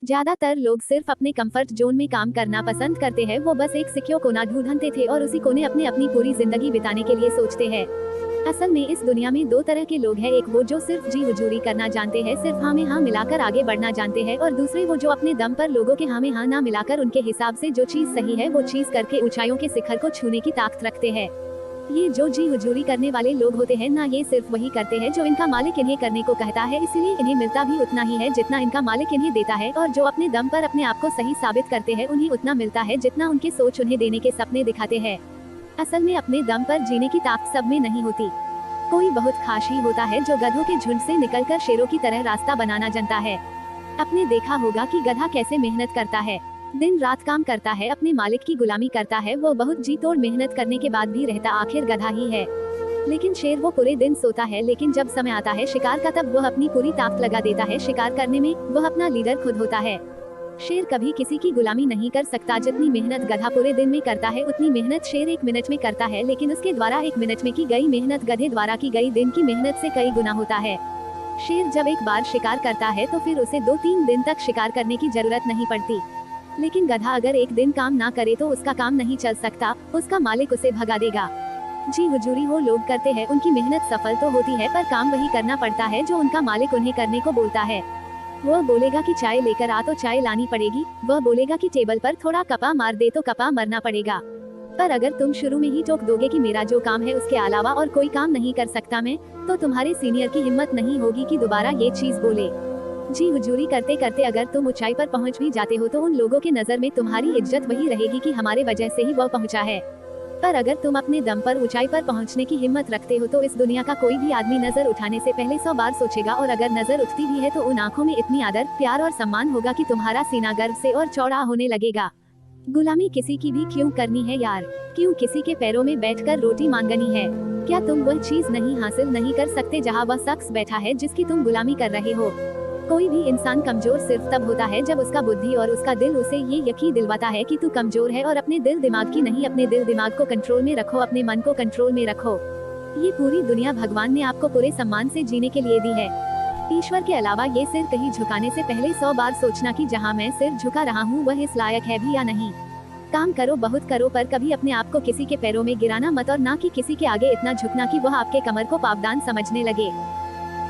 ज्यादातर लोग सिर्फ अपने कंफर्ट जोन में काम करना पसंद करते हैं। वो बस एक सिक्योर कोना ढूंढते थे और उसी कोने अपने अपनी पूरी जिंदगी बिताने के लिए सोचते हैं। असल में इस दुनिया में दो तरह के लोग हैं, एक वो जो सिर्फ जी हुजूरी करना जानते हैं, सिर्फ हाँ में हाँ मिलाकर आगे बढ़ना जानते हैं, और दूसरे वो जो अपने दम पर लोगों के हाँ में हाँ ना मिलाकर उनके हिसाब से जो चीज सही है वो चीज करके ऊंचाइयों के शिखर को छूने की ताकत रखते हैं। ये जो जी हुजूरी करने वाले लोग होते हैं ना, ये सिर्फ वही करते हैं जो इनका मालिक इन्हें करने को कहता है, इसीलिए इन्हें मिलता भी उतना ही है जितना इनका मालिक इन्हें देता है, और जो अपने दम पर अपने आप को सही साबित करते हैं उन्हें उतना मिलता है जितना उनकी सोच उन्हें देने के सपने दिखाते हैं। असल में अपने दम पर जीने की ताकत सब में नहीं होती। कोई बहुत खास ही होता है जो गधों के झुंड से निकलकर शेरों की तरह रास्ता बनाना जानता है। आपने देखा होगा कि गधा कैसे मेहनत करता है, दिन रात काम करता है, अपने मालिक की गुलामी करता है, वो बहुत जी तोड़ मेहनत करने के बाद भी रहता आखिर गधा ही है। लेकिन शेर वो पूरे दिन सोता है, लेकिन जब समय आता है शिकार का तब वह अपनी पूरी ताकत लगा देता है शिकार करने में, वह अपना लीडर खुद होता है। शेर कभी किसी की गुलामी नहीं कर सकता, जितनी मेहनत गधा पूरे दिन में करता है उतनी मेहनत शेर एक मिनट में करता है, लेकिन उसके द्वारा एक मिनट में की गई मेहनत गधे द्वारा की गई दिन की मेहनत से कई गुना होता है। शेर जब एक बार शिकार करता है तो फिर उसे 2-3 दिन तक शिकार करने की जरूरत नहीं पड़ती, लेकिन गधा अगर एक दिन काम ना करे तो उसका काम नहीं चल सकता, उसका मालिक उसे भगा देगा। जी हुजूरी वो लोग करते हैं, उनकी मेहनत सफल तो होती है पर काम वही करना पड़ता है जो उनका मालिक उन्हें करने को बोलता है। वह बोलेगा कि चाय लेकर आ तो चाय लानी पड़ेगी, वह बोलेगा कि टेबल पर थोड़ा कपा मार दे तो कपा मरना पड़ेगा। पर अगर तुम शुरू में ही टोक दोगे कि मेरा जो काम है उसके अलावा और कोई काम नहीं कर सकता मैं, तो तुम्हारे सीनियर की हिम्मत नहीं होगी कि दोबारा ये चीज बोले। जी हुजूरी करते करते अगर तुम ऊंचाई पर पहुंच भी जाते हो तो उन लोगों के नजर में तुम्हारी इज्जत वही रहेगी कि हमारे वजह से ही वह पहुंचा है। पर अगर तुम अपने दम पर ऊंचाई पर पहुंचने की हिम्मत रखते हो तो इस दुनिया का कोई भी आदमी नजर उठाने से पहले 100 बार सोचेगा, और अगर नजर उठती भी है तो उन आंखों में इतनी आदर, प्यार और सम्मान होगा कि तुम्हारा सीना गर्व से और चौड़ा होने लगेगा। गुलामी किसी की भी क्यों करनी है यार, क्यों किसी के पैरों में बैठकर रोटी मांगनी है? क्या तुम वह चीज नहीं हासिल नहीं कर सकते जहाँ वह शख्स बैठा है जिसकी तुम गुलामी कर रहे हो? कोई भी इंसान कमजोर सिर्फ तब होता है जब उसका बुद्धि और उसका दिल उसे ये यकीन दिलवाता है कि तू कमजोर है, और अपने दिल दिमाग की नहीं, अपने दिल दिमाग को कंट्रोल में रखो, अपने मन को कंट्रोल में रखो। ये पूरी दुनिया भगवान ने आपको पूरे सम्मान से जीने के लिए दी है। ईश्वर के अलावा ये सिर कहीं झुकाने से पहले 100 बार सोचना कि जहाँ मैं सिर झुका रहा हूँ वह इस लायक है भी या नहीं। काम करो, बहुत करो, पर कभी अपने आप को किसी के पैरों में गिराना मत, और ना कि किसी के आगे इतना झुकना कि वह आपके कमर को पावदान समझने लगे।